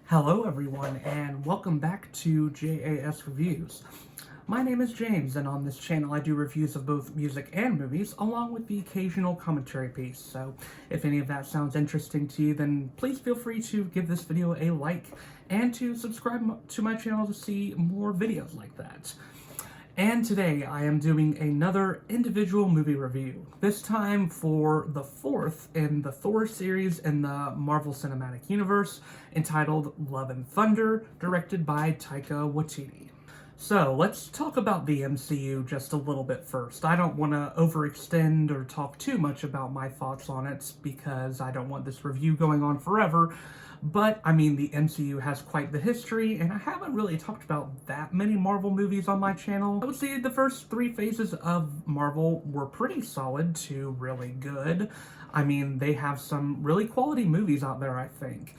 Hello everyone, and welcome back to JAS Reviews. My name is James, and on this channel I do reviews of both music and movies, along with the occasional commentary piece. So if any of that sounds interesting to you, then please feel free to give this video a like, and to subscribe to my channel to see more videos like that. And today I am doing another individual movie review, this time for the fourth in the Thor series in the Marvel Cinematic Universe, entitled Love and Thunder, directed by Taika Waititi. So let's talk about the MCU just a little bit first. I don't want to overextend or talk too much about my thoughts on it because I don't want this review going on forever. But, I mean, the MCU has quite the history, and I haven't really talked about that many Marvel movies on my channel. I would say the first three phases of Marvel were pretty solid to really good. I mean, they have some really quality movies out there, I think.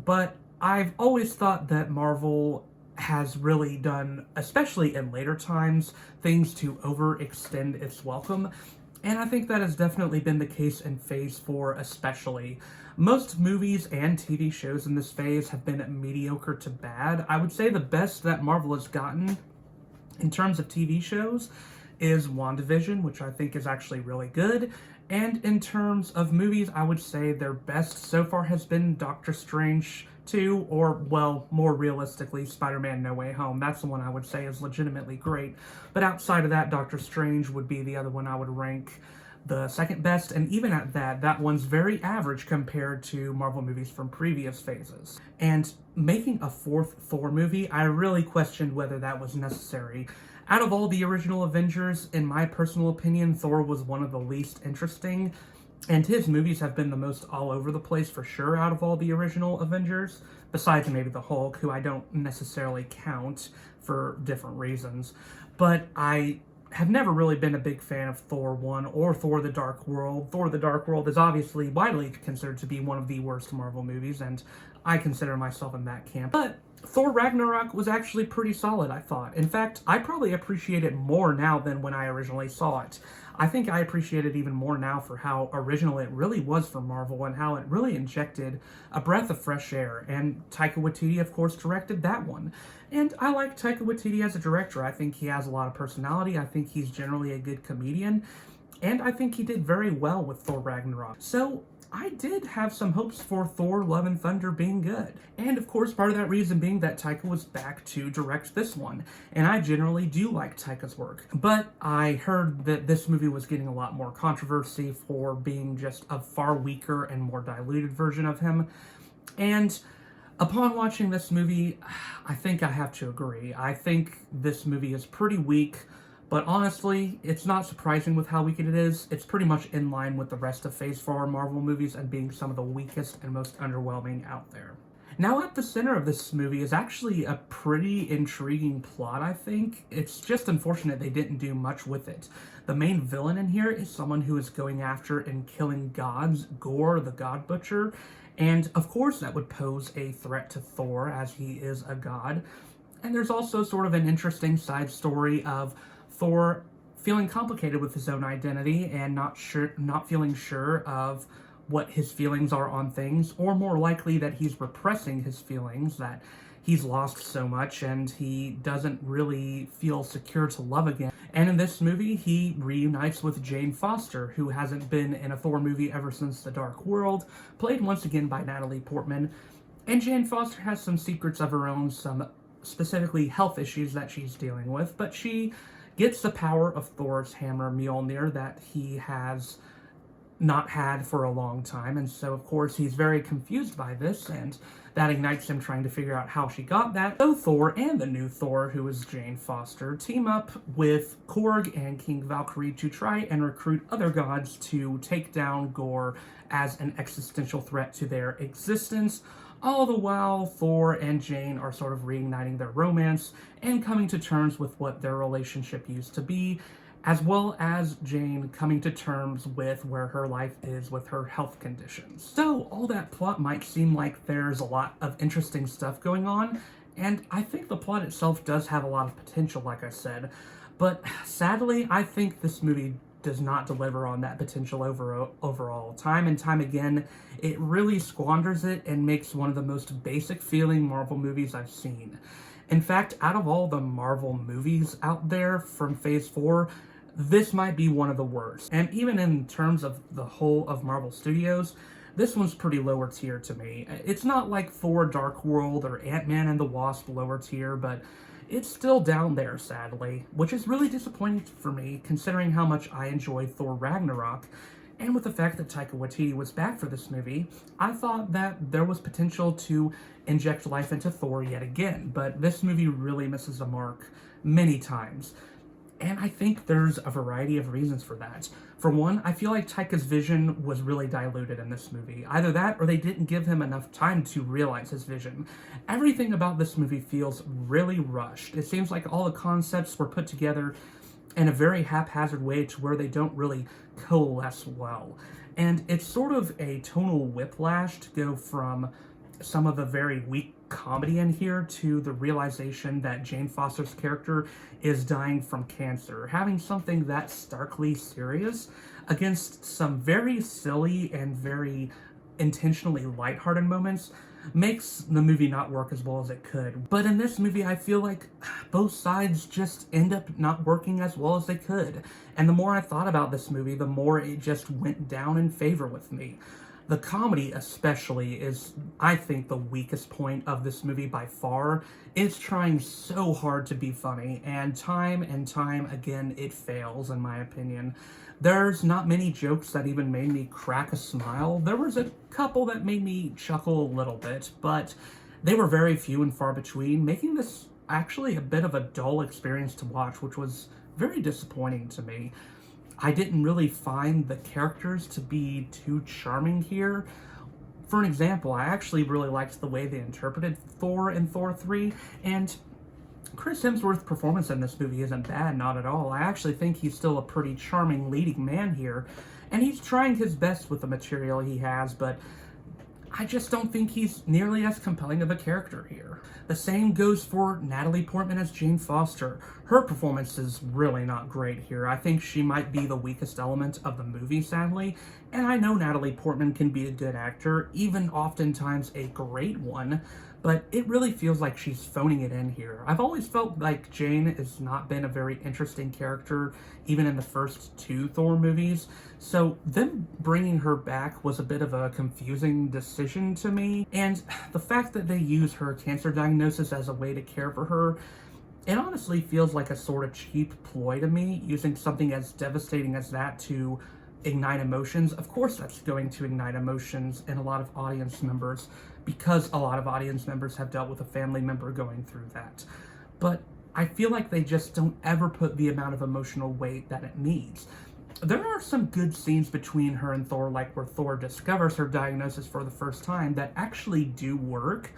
But I've always thought that Marvel has really done, especially in later times, things to overextend its welcome. And I think that has definitely been the case in Phase 4 especially. Most movies and TV shows in this phase have been mediocre to bad. I would say the best that Marvel has gotten in terms of TV shows is WandaVision, which I think is actually really good. And in terms of movies, I would say their best so far has been Doctor Strange 2, or, well, more realistically, Spider-Man No Way Home. That's the one I would say is legitimately great. But outside of that, Doctor Strange would be the other one I would rank the second best, and even at that, that one's very average compared to Marvel movies from previous phases. And making a fourth Thor movie, I really questioned whether that was necessary. Out of all the original Avengers, in my personal opinion, Thor was one of the least interesting, and his movies have been the most all over the place for sure out of all the original Avengers, besides maybe the Hulk, who I don't necessarily count for different reasons. But I have never really been a big fan of Thor 1 or Thor the Dark World. Thor the Dark World is obviously widely considered to be one of the worst Marvel movies, and I consider myself in that camp. But Thor Ragnarok was actually pretty solid, I thought. In fact, I probably appreciate it more now than when I originally saw it. I think I appreciate it even more now for how original it really was for Marvel and how it really injected a breath of fresh air. And Taika Waititi, of course, directed that one. And I like Taika Waititi as a director. I think he has a lot of personality. I think he's generally a good comedian. And I think he did very well with Thor Ragnarok. So I did have some hopes for Thor Love and Thunder being good. And of course, part of that reason being that Taika was back to direct this one. And I generally do like Taika's work. But I heard that this movie was getting a lot more controversy for being just a far weaker and more diluted version of him. And upon watching this movie, I think I have to agree. I think this movie is pretty weak. But honestly, it's not surprising with how weak it is. It's pretty much in line with the rest of Phase 4 Marvel movies and being some of the weakest and most underwhelming out there. Now, at the center of this movie is actually a pretty intriguing plot, I think. It's just unfortunate they didn't do much with it. The main villain in here is someone who is going after and killing gods, Gorr the God Butcher. And of course that would pose a threat to Thor, as he is a god. And there's also sort of an interesting side story of Thor feeling complicated with his own identity and not feeling sure of what his feelings are on things, or more likely that he's repressing his feelings, that he's lost so much and he doesn't really feel secure to love again. And in this movie, he reunites with Jane Foster, who hasn't been in a Thor movie ever since The Dark World, played once again by Natalie Portman. And Jane Foster has some secrets of her own, some specifically health issues that she's dealing with, but she gets the power of Thor's hammer Mjolnir that he has not had for a long time, and so of course he's very confused by this, and that ignites him trying to figure out how she got that. So Thor and the new Thor, who is Jane Foster, team up with Korg and King Valkyrie to try and recruit other gods to take down Gorr as an existential threat to their existence. All the while, Thor and Jane are sort of reigniting their romance and coming to terms with what their relationship used to be, as well as Jane coming to terms with where her life is with her health conditions. So all that plot might seem like there's a lot of interesting stuff going on, and I think the plot itself does have a lot of potential, like I said, but sadly, I think this movie does not deliver on that potential overall. Time and time again, it really squanders it and makes one of the most basic feeling Marvel movies I've seen. In fact, out of all the Marvel movies out there from Phase 4, this might be one of the worst. And even in terms of the whole of Marvel Studios, this one's pretty lower tier to me. It's not like Thor Dark World or Ant-Man and the Wasp lower tier, but it's still down there, sadly, which is really disappointing for me, considering how much I enjoyed Thor Ragnarok. And with the fact that Taika Waititi was back for this movie, I thought that there was potential to inject life into Thor yet again, but this movie really misses the mark many times. And I think there's a variety of reasons for that. For one, I feel like Taika's vision was really diluted in this movie. Either that, or they didn't give him enough time to realize his vision. Everything about this movie feels really rushed. It seems like all the concepts were put together in a very haphazard way to where they don't really coalesce well. And it's sort of a tonal whiplash to go from some of the very weak comedy in here to the realization that Jane Foster's character is dying from cancer. Having something that starkly serious against some very silly and very intentionally lighthearted moments makes the movie not work as well as it could. But in this movie, I feel like both sides just end up not working as well as they could. And the more I thought about this movie, the more it just went down in favor with me. The comedy especially is, I think, the weakest point of this movie by far. It's trying so hard to be funny, and time again, it fails, in my opinion. There's not many jokes that even made me crack a smile. There was a couple that made me chuckle a little bit, but they were very few and far between, making this actually a bit of a dull experience to watch, which was very disappointing to me. I didn't really find the characters to be too charming here. For an example, I actually really liked the way they interpreted Thor in Thor 3, and Chris Hemsworth's performance in this movie isn't bad, not at all. I actually think he's still a pretty charming leading man here, and he's trying his best with the material he has, but I just don't think he's nearly as compelling of a character here. The same goes for Natalie Portman as Jane Foster. Her performance is really not great here. I think she might be the weakest element of the movie, sadly. And I know Natalie Portman can be a good actor, even oftentimes a great one, but it really feels like she's phoning it in here. I've always felt like Jane has not been a very interesting character, even in the first two Thor movies, so them bringing her back was a bit of a confusing decision to me, and the fact that they use her cancer diagnosis as a way to care for her, it honestly feels like a sort of cheap ploy to me, using something as devastating as that to ignite emotions. Of course that's going to ignite emotions in a lot of audience members, because a lot of audience members have dealt with a family member going through that. But I feel like they just don't ever put the amount of emotional weight that it needs. There are some good scenes between her and Thor, like where Thor discovers her diagnosis for the first time, that actually do work.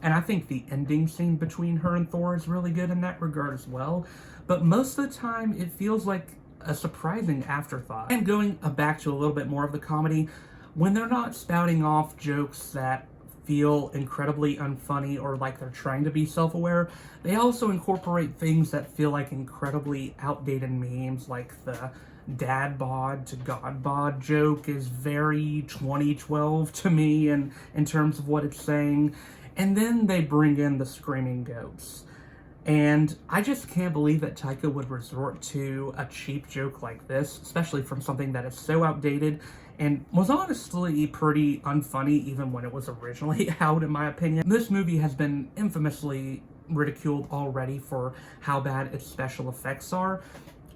And I think the ending scene between her and Thor is really good in that regard as well. But most of the time, it feels like a surprising afterthought. And going back to a little bit more of the comedy, when they're not spouting off jokes that feel incredibly unfunny or like they're trying to be self-aware, they also incorporate things that feel like incredibly outdated memes, like the dad bod to god bod joke is very 2012 to me in terms of what it's saying. And then they bring in the screaming goats. And I just can't believe that Taika would resort to a cheap joke like this, especially from something that is so outdated and was honestly pretty unfunny even when it was originally out, in my opinion. This movie has been infamously ridiculed already for how bad its special effects are,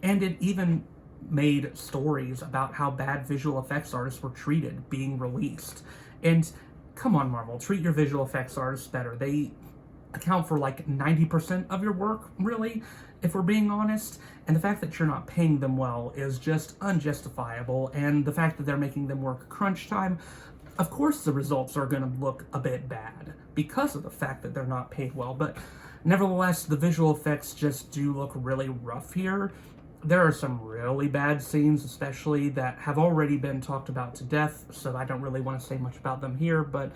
and it even made stories about how bad visual effects artists were treated being released. And come on, Marvel, treat your visual effects artists better. They account for like 90% of your work, really, if we're being honest. And the fact that you're not paying them well is just unjustifiable. And the fact that they're making them work crunch time, of course the results are going to look a bit bad because of the fact that they're not paid well. But nevertheless, the visual effects just do look really rough here. There are some really bad scenes, especially, that have already been talked about to death, so I don't really want to say much about them here, but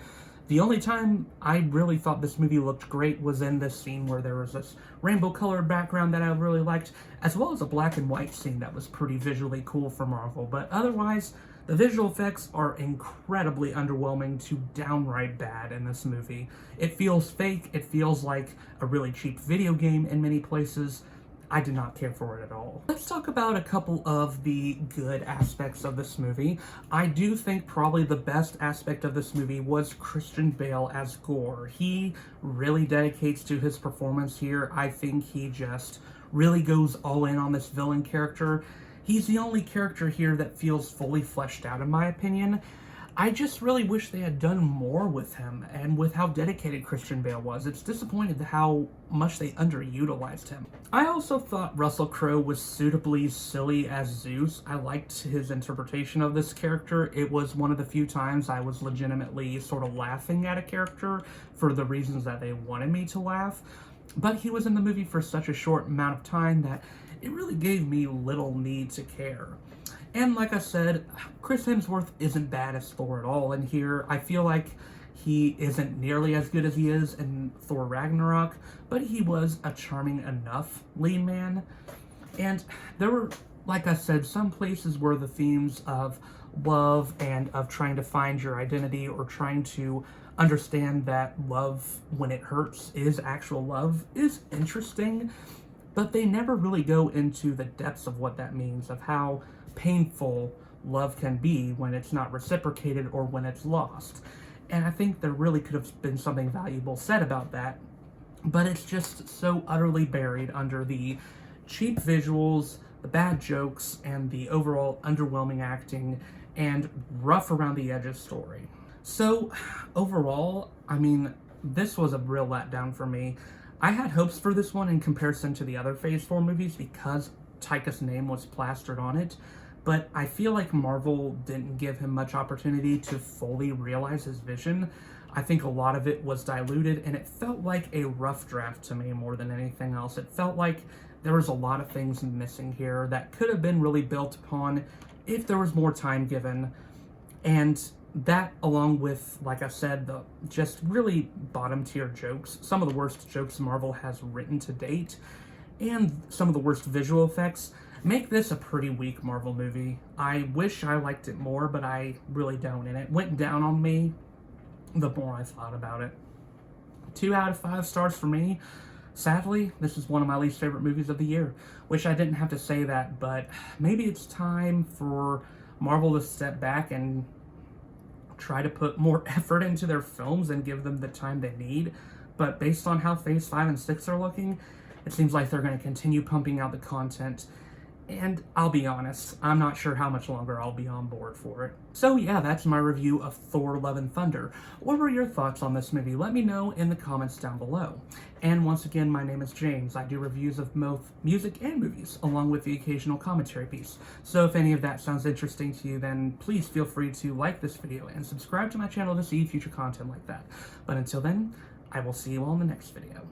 The only time I really thought this movie looked great was in this scene where there was this rainbow-colored background that I really liked, as well as a black and white scene that was pretty visually cool for Marvel. But otherwise, the visual effects are incredibly underwhelming to downright bad in this movie. It feels fake, it feels like a really cheap video game in many places. I did not care for it at all. Let's talk about a couple of the good aspects of this movie. I do think probably the best aspect of this movie was Christian Bale as Gore. He really dedicates to his performance here. I think he just really goes all in on this villain character. He's the only character here that feels fully fleshed out, in my opinion. I just really wish they had done more with him and with how dedicated Christian Bale was. It's disappointing how much they underutilized him. I also thought Russell Crowe was suitably silly as Zeus. I liked his interpretation of this character. It was one of the few times I was legitimately sort of laughing at a character for the reasons that they wanted me to laugh. But he was in the movie for such a short amount of time that it really gave me little need to care. And like I said, Chris Hemsworth isn't bad as Thor at all in here. I feel like he isn't nearly as good as he is in Thor Ragnarok, but he was a charming enough lead man. And there were, like I said, some places where the themes of love and of trying to find your identity or trying to understand that love when it hurts is actual love is interesting, but they never really go into the depths of what that means, of how painful love can be when it's not reciprocated or when it's lost. And I think there really could have been something valuable said about that, but it's just so utterly buried under the cheap visuals, the bad jokes, and the overall underwhelming acting and rough around the edges story. So overall, I mean, this was a real letdown for me. I had hopes for this one in comparison to the other Phase 4 movies because Taika's name was plastered on it, but I feel like Marvel didn't give him much opportunity to fully realize his vision. I think a lot of it was diluted, and it felt like a rough draft to me more than anything else. It felt like there was a lot of things missing here that could have been really built upon if there was more time given. And that, along with, like I said, the just really bottom tier jokes, some of the worst jokes Marvel has written to date, and some of the worst visual effects, make this a pretty weak Marvel movie. I wish I liked it more, but I really don't, and it went down on me the more I thought about it. 2 out of 5 stars for me. Sadly, this is one of my least favorite movies of the year. Wish I didn't have to say that, but maybe it's time for Marvel to step back and try to put more effort into their films and give them the time they need. But based on how Phase 5 and 6 are looking, it seems like they're going to continue pumping out the content. And I'll be honest, I'm not sure how much longer I'll be on board for it. So yeah, that's my review of Thor: Love and Thunder. What were your thoughts on this movie? Let me know in the comments down below. And once again, my name is James. I do reviews of both music and movies, along with the occasional commentary piece. So if any of that sounds interesting to you, then please feel free to like this video and subscribe to my channel to see future content like that. But until then, I will see you all in the next video.